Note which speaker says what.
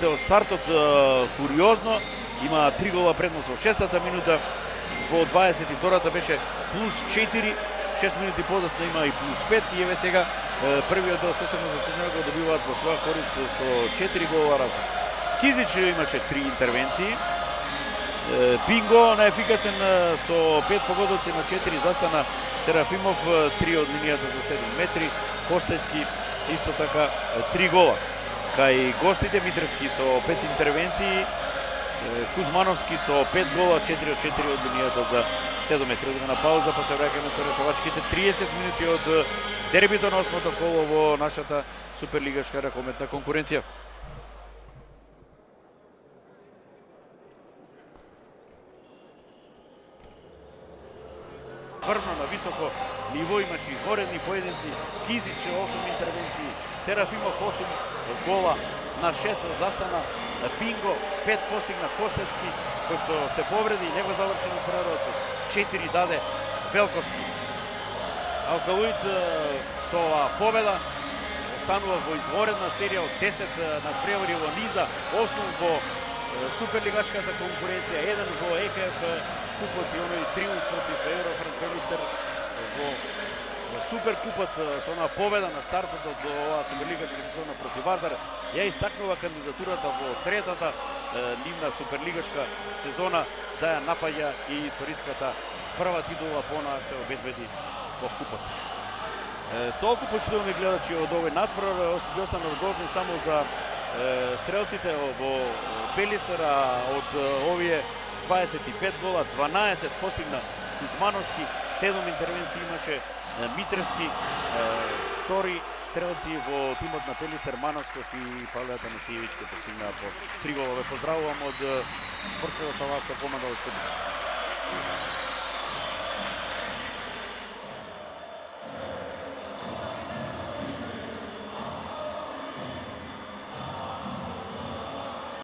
Speaker 1: Од стартот фуриозно, има 3 гола предност во 6-та минута, во 22-та беше плюс 4, 6 минути подоцна има и плюс 5 и еве сега првиот дел сосема заслужено го добиваат во своја корист со 4 гола разлика. Кизич имаше 3 интервенции. Пинго наефикасен со 5 погодоци на 4 застана. Серафимов 3 од линијата за 7 метри. Костески исто така 3 гола. Кај гостите Митревски со 5 интервенции, Кузмановски со 5 гола, 4 од 4 од линијата за 7 метри. Одиме на пауза, па се враќаме со решавачките 30 минути од дербито на 8-то коло во нашата суперлигашка ракометна конкуренција. Врвно на високо ниво, имаше изворедни поединци. Кизич 8 интервенции, Серафимов 8 гола, на 6 застана, Пинго 5 постигна, Костецки кој што се повреди, него заврши на првиот, 4 даде Велковски. Алкалуид со оваа победа останува во изворедна серија од 10 надпревари во низа, 8 во суперлигачката конкуренција, 1 во ЕКФ купот и оној триумф против Еврофранк Пелистер во суперкупот со онаа победа на стартот од оваа суперлигачка сезона против Вардар. Ја истакнува кандидатурата во третата нивна суперлигачка сезона да ја напаѓа и историската прва титула понаа што ја обезбеди во купот. Толку почитуваме гледачи од овој надпор, ги останав должен само за стрелците во Пелистер, од овие 25 гола, 12 постигна Кузмановски, 7 интервенции имаше Митревски, втори стрелци во тимот на Пелистер, Мановсков и Павле Атанасиевич кој постигнаа по 3 гола. Ве поздравувам од спортската сала Автокоманда во Скопје.